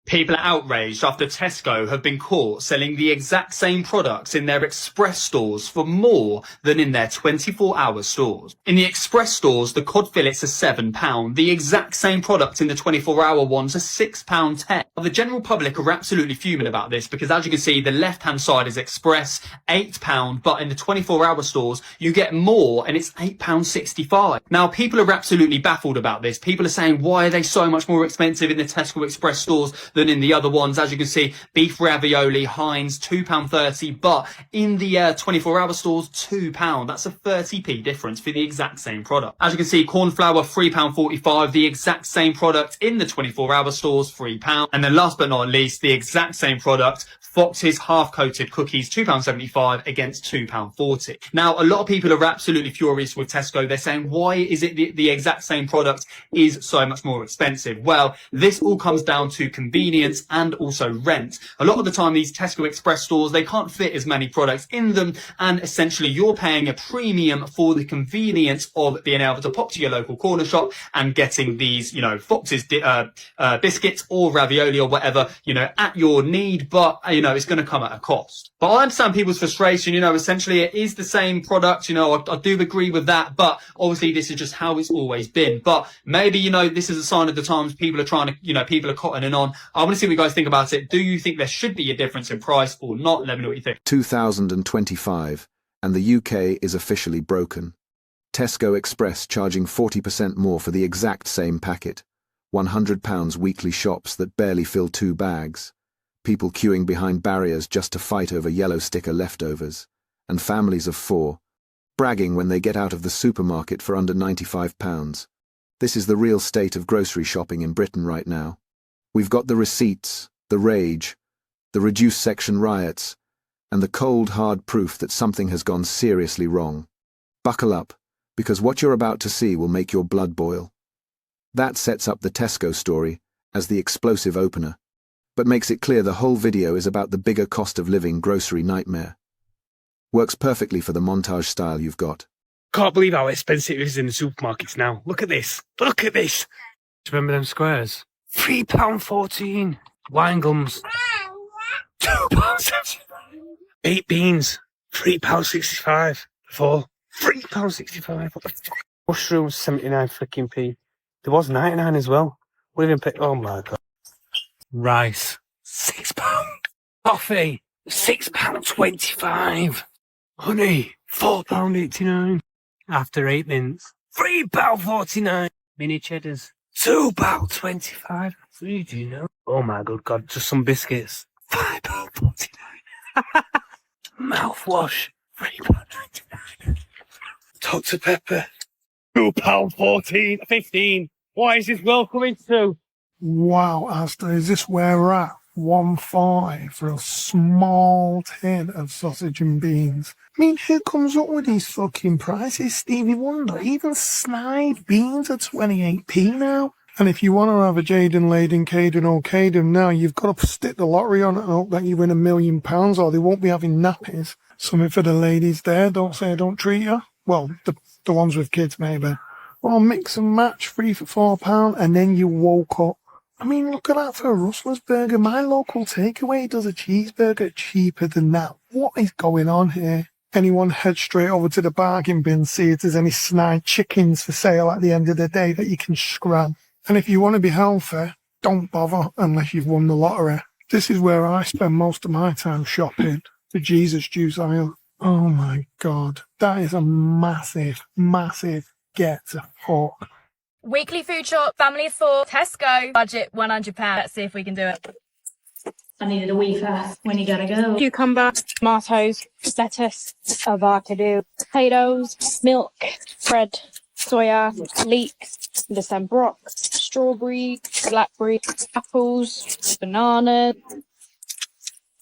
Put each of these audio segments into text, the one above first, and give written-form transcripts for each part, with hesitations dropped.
People are outraged after Tesco have been caught selling the exact same products in their express stores for more than in their 24-hour stores. In the express stores, the cod fillets are £7. The exact same product in the 24-hour ones are £6.10. The general public are absolutely fuming about this because, as you can see, the left-hand side is express, £8, but in the 24-hour stores, you get more and it's £8.65. Now, people are absolutely baffled about this. People are saying, why are they so much more expensive in the Tesco Express stores than in the other ones? As you can see, beef ravioli, Heinz, £2.30, but in the 24-hour stores, £2. That's a 30p difference for the exact same product. As you can see, corn flour, £3.45, the exact same product in the 24-hour stores, £3. And then last but not least, the exact same product, Fox's half-coated cookies, £2.75 against £2.40. Now, a lot of people are absolutely furious with Tesco. They're saying, why is it the exact same product is so much more expensive? Well, this all comes down to convenience and also rent. A lot of the time, these Tesco Express stores, they can't fit as many products in them, and essentially you're paying a premium for the convenience of being able to pop to your local corner shop and getting these, you know, Fox's biscuits or ravioli or whatever, you know, at your need, but, you know, it's going to come at a cost. But I understand people's frustration, you know, essentially it is the same product, you know, I do agree with that, but obviously this is just how it's always been. But maybe, you know, this is a sign of the times. People are trying to, you know, people are cottoning on. I want to see what you guys think about it. Do you think there should be a difference in price or not? Let me know what you think. 2025, and the UK is officially broken. Tesco Express charging 40% more for the exact same packet. £100 weekly shops that barely fill 2 bags. People queuing behind barriers just to fight over yellow sticker leftovers. And families of 4, bragging when they get out of the supermarket for under £95. This is the real state of grocery shopping in Britain right now. We've got the receipts, the rage, the reduced section riots, and the cold, hard proof that something has gone seriously wrong. Buckle up, because what you're about to see will make your blood boil. That sets up the Tesco story as the explosive opener, but makes it clear the whole video is about the bigger cost of living grocery nightmare. Works perfectly for the montage style you've got. Can't believe how expensive it is in the supermarkets now. Look at this. Look at this. Do you remember them squares? £3.14. Wine gums. £2.75. Baked beans. £3.65. Before. £3.65. Mushrooms, 79 freaking p. There was 99 as well. We didn't pick. Oh my god. Rice. £6. Coffee. £6.25. Honey. £4.89. After 8 minutes. £3.49. Mini cheddars. £2.25. What do you know? Oh my good god. Just some biscuits. £5.49. Mouthwash. £3.29. Dr. Pepper. £2.14. 15. What is this world coming to? Wow, Asda, is this where we're at? 1.5 for a small tin of sausage and beans. I mean, who comes up with these fucking prices? Stevie Wonder. Even snide beans are 28p now. And if you want to have a Jaden, Laden, Caden or Caden now, you've got to stick the lottery on it and hope that you win £1 million, or they won't be having nappies. Something for the ladies there. Don't say I don't treat you. Well, the ones with kids maybe. Or mix and match, 3 for £4, and then you woke up. I mean, look at that for a Rustler's burger. My local takeaway does a cheeseburger cheaper than that. What is going on here? Anyone head straight over to the bargain bin, see if there's any snide chickens for sale at the end of the day that you can scrap. And if you want to be healthy, don't bother unless you've won the lottery. This is where I spend most of my time shopping, the Jesus juice aisle. Oh my god, that is a massive, massive get to fuck. Weekly food shop, family of 4, Tesco, budget £100. Let's see if we can do it. I needed a wee fast when you gotta go. Cucumber, tomatoes, lettuce, avocado, potatoes, milk, bread, soya, leeks, December brock, strawberry, blackberry, apples, banana,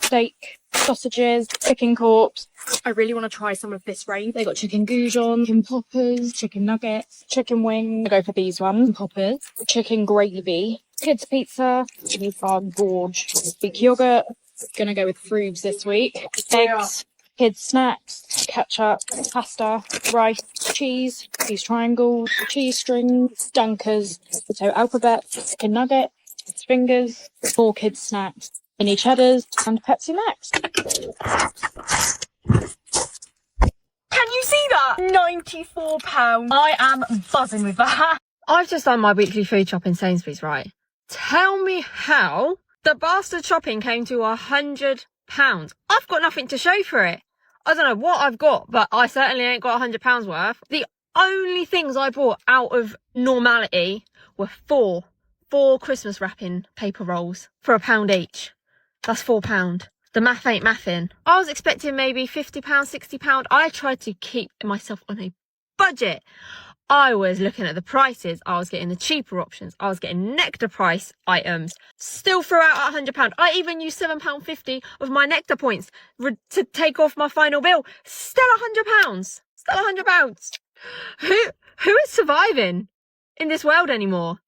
steak, sausages, chicken corpse. I really want to try some of this range. They got chicken goujon, chicken poppers, chicken nuggets, chicken wing. I go for these ones, poppers, chicken gravy, kids pizza, chili farm gorge, Greek yogurt. Gonna go with frubes this week. Eggs, kids snacks, ketchup, pasta, rice, cheese, cheese triangles, cheese strings, dunkers, potato alphabet, chicken nugget, kids' fingers, 4 kids' snacks, mini cheddars, and Pepsi Max. Can you see that? £94. I am buzzing with that. I've just done my weekly food shop in Sainsburys, right? Tell me how the bastard shopping came to £100. I've got nothing to show for it. I don't know what I've got, but I certainly ain't got £100 worth. The only things I bought out of normality were four Christmas wrapping paper rolls for £1 each. That's £4. The math ain't mathing. I was expecting maybe £50, £60. I tried to keep myself on a budget. I was looking at the prices. I was getting the cheaper options. I was getting Nectar price items. Still threw out £100. I even used £7.50 of my Nectar points to take off my final bill. Still £100. Still £100. Who is surviving in this world anymore?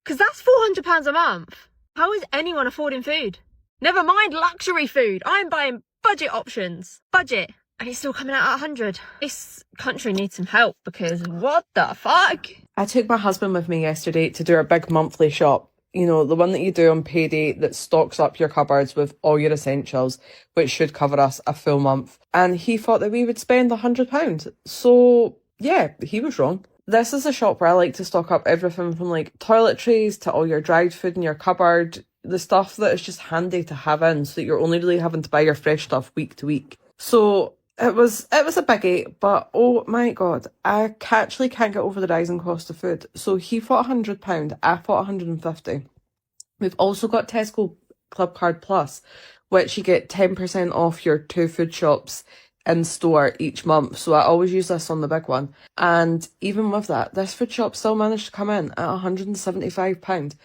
Because that's £400 a month. How is anyone affording food? Never mind luxury food. I'm buying budget options. Budget. And it's still coming out at 100. This country needs some help because what the fuck? I took my husband with me yesterday to do our big monthly shop. You know, the one that you do on payday that stocks up your cupboards with all your essentials, which should cover us a full month. And he thought that we would spend £100. So, yeah, he was wrong. This is a shop where I like to stock up everything from like toiletries to all your dried food in your cupboard. The stuff that is just handy to have in so that you're only really having to buy your fresh stuff week to week. So it was a biggie, but oh my God, I actually can't get over the rising cost of food. So he thought £100, I thought £150. We've also got Tesco Club Card Plus, which you get 10% off your 2 food shops in store each month. So I always use this on the big one. And even with that, this food shop still managed to come in at £175.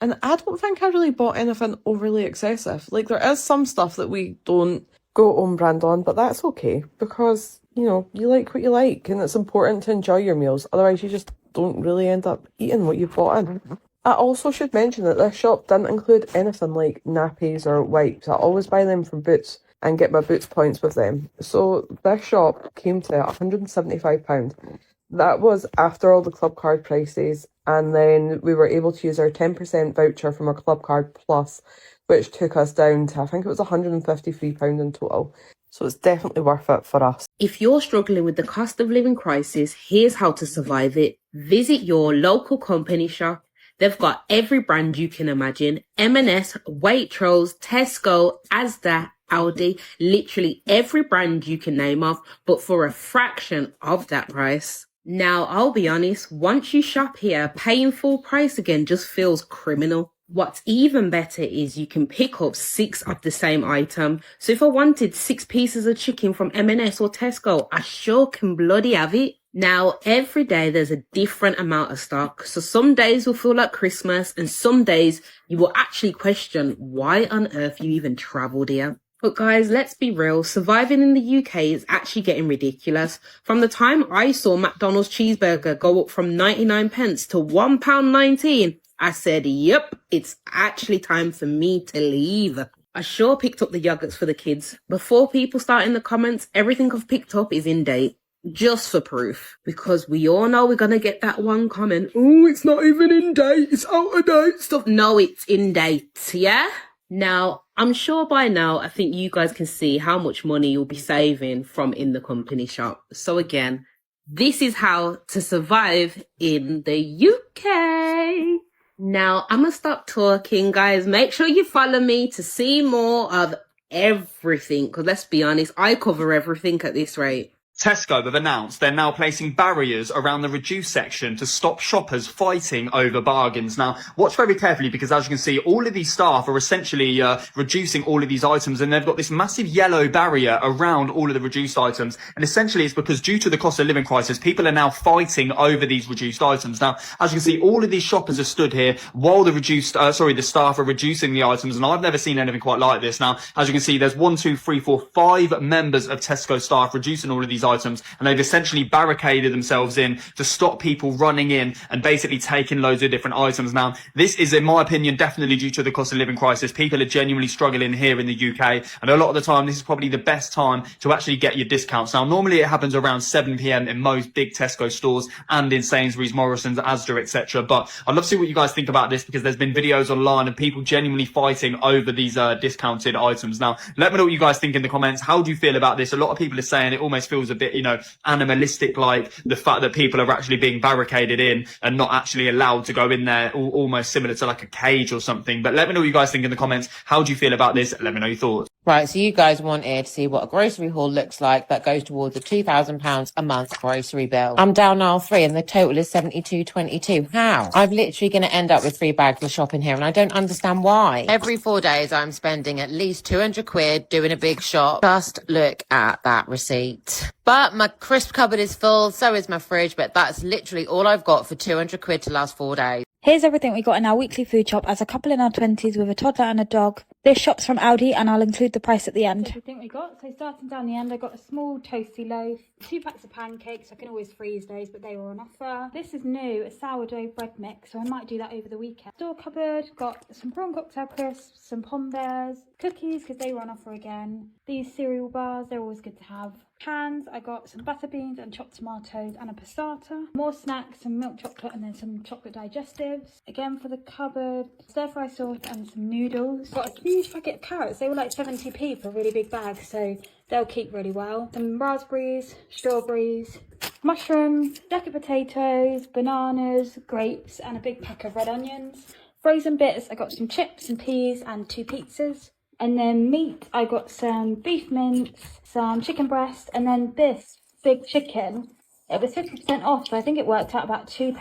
And I don't think I really bought anything overly excessive. Like, there is some stuff that we don't go own brand on, but that's okay because, you know, you like what you like and it's important to enjoy your meals. Otherwise, you just don't really end up eating what you bought in. I also should mention that this shop didn't include anything like nappies or wipes. I always buy them from Boots and get my Boots points with them. So this shop came to £175. That was after all the club card prices, and then we were able to use our 10% voucher from our Club Card Plus, which took us down to, I think it was £153 in total. So it's definitely worth it for us. If you're struggling with the cost of living crisis, here's how to survive it. Visit your local company shop. They've got every brand you can imagine. M&S, Waitrose, Tesco, Asda, Aldi, literally every brand you can name off, but for a fraction of that price. Now, I'll be honest, once you shop here, paying full price again just feels criminal. What's even better is you can pick up 6 of the same item. So if I wanted 6 pieces of chicken from M&S or Tesco, I sure can bloody have it. Now, every day there's a different amount of stock. So some days will feel like Christmas and some days you will actually question why on earth you even travelled here. But guys, let's be real, surviving in the UK is actually getting ridiculous. From the time I saw McDonald's cheeseburger go up from 99 pence to £1.19, I said, yep, it's actually time for me to leave. I sure picked up the yogurts for the kids. Before people start in the comments, everything I've picked up is in date. Just for proof. Because we all know we're going to get that one comment, oh, it's not even in date, it's out of date stuff. No, it's in date, yeah? Now, I'm sure by now, I think you guys can see how much money you'll be saving from in the company shop. So again, this is how to survive in the UK. Now, I'm going to stop talking, guys. Make sure you follow me to see more of everything. Because let's be honest, I cover everything at this rate. Tesco have announced they're now placing barriers around the reduced section to stop shoppers fighting over bargains. Now, watch very carefully because as you can see, all of these staff are essentially reducing all of these items and they've got this massive yellow barrier around all of the reduced items. And essentially it's because due to the cost of living crisis, people are now fighting over these reduced items. Now, as you can see, all of these shoppers are stood here while the the staff are reducing the items. And I've never seen anything quite like this. Now, as you can see, there's 5 members of Tesco staff reducing all of these items, and they've essentially barricaded themselves in to stop people running in and basically taking loads of different items. Now, this is, in my opinion, definitely due to the cost of living crisis. People are genuinely struggling here in the UK, and a lot of the time, this is probably the best time to actually get your discounts. Now, normally it happens around 7 p.m. in most big Tesco stores and in Sainsburys, Morrison's, Asda, etc. But I'd love to see what you guys think about this, because there's been videos online of people genuinely fighting over these discounted items. Now, let me know what you guys think in the comments. How do you feel about this? A lot of people are saying it almost feels a bit, you know, animalistic, like the fact that people are actually being barricaded in and not actually allowed to go in there, almost similar to like a cage or something. But let me know what you guys think in the comments. How do you feel about this? Let me know your thoughts. Right, so you guys wanted to see what a grocery haul looks like that goes towards a £2,000 a month grocery bill. I'm down aisle 3 and the total is £72.22. How? I'm literally going to end up with 3 bags of shopping here, and I don't understand why. Every 4 days I'm spending at least 200 quid doing a big shop. Just look at that receipt. But my crisp cupboard is full, so is my fridge, but that's literally all I've got for 200 quid to last 4 days. Here's everything we got in our weekly food shop as a couple in our 20s with a toddler and a dog. This shop's from Aldi, and I'll include the price at the end. Everything we got. So starting down the end, I got a small toasty loaf, 2 packs of pancakes. I can always freeze those, but they were on offer. This is new, a sourdough bread mix, so I might do that over the weekend. Store cupboard, got some prawn cocktail crisps, some pom bears, cookies because they were on offer again. These cereal bars, they're always good to have. Cans, I got some butter beans and chopped tomatoes and a passata. More snacks, some milk chocolate and then some chocolate digestives. Again for the cupboard, stir fry sauce and some noodles. Got a huge packet of carrots. They were like 70p for a really big bag, so they'll keep really well. Some raspberries, strawberries, mushrooms, jacket potatoes, bananas, grapes and a big pack of red onions. Frozen bits, I got some chips and peas and 2 pizzas. And then meat, I got some beef mince, some chicken breast, and then this big chicken. It was 50% off, so I think it worked out about £2.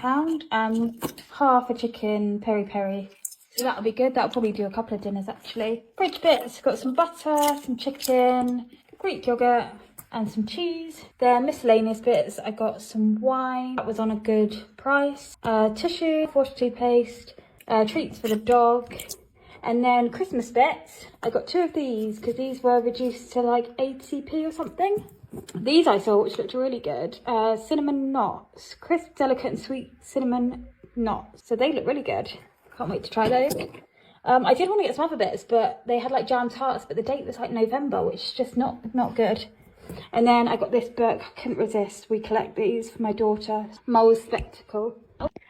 Half a chicken peri-peri. So that'll be good. That'll probably do a couple of dinners, actually. Fridge bits, got some butter, some chicken, Greek yogurt, and some cheese. Then miscellaneous bits, I got some wine. That was on a good price. Tissue, wash toothpaste, treats for the dog. And then Christmas bits, I got 2 of these because these were reduced to like 80p or something. These I saw, which looked really good. Cinnamon knots, crisp, delicate and sweet cinnamon knots. So they look really good. Can't wait to try those. I did want to get some other bits, but they had like jam tarts, but the date was like November, which is just not good. And then I got this book, I couldn't resist. We collect these for my daughter, Mole's Spectacle.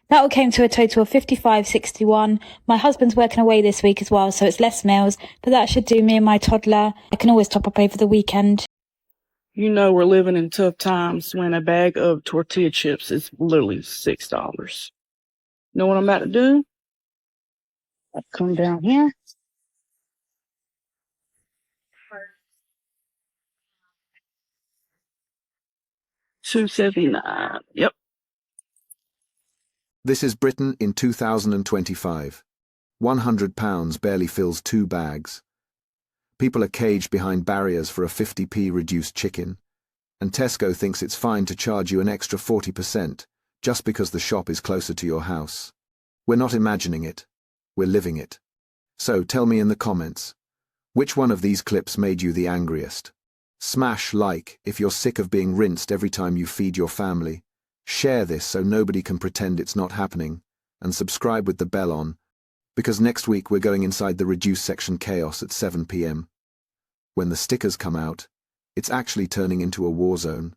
That all came to a total of £55.61. My husband's working away this week as well, so it's less meals, but that should do me and my toddler. I can always top up over the weekend. You know we're living in tough times when a bag of tortilla chips is literally $6. Know what I'm about to do? I'll come down here. $2.79. Yep. This is Britain in 2025. £100 barely fills 2 bags. People are caged behind barriers for a 50p reduced chicken, and Tesco thinks it's fine to charge you an extra 40% just because the shop is closer to your house. We're not imagining it, we're living it. So tell me in the comments, which one of these clips made you the angriest? Smash like if you're sick of being rinsed every time you feed your family. Share this so nobody can pretend it's not happening, and subscribe with the bell on, because next week we're going inside the reduced section chaos at 7 p.m. When the stickers come out, it's actually turning into a war zone.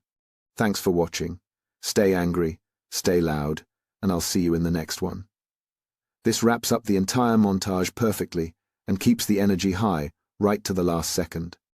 Thanks for watching. Stay angry, stay loud, and I'll see you in the next one. This wraps up the entire montage perfectly and keeps the energy high right to the last second.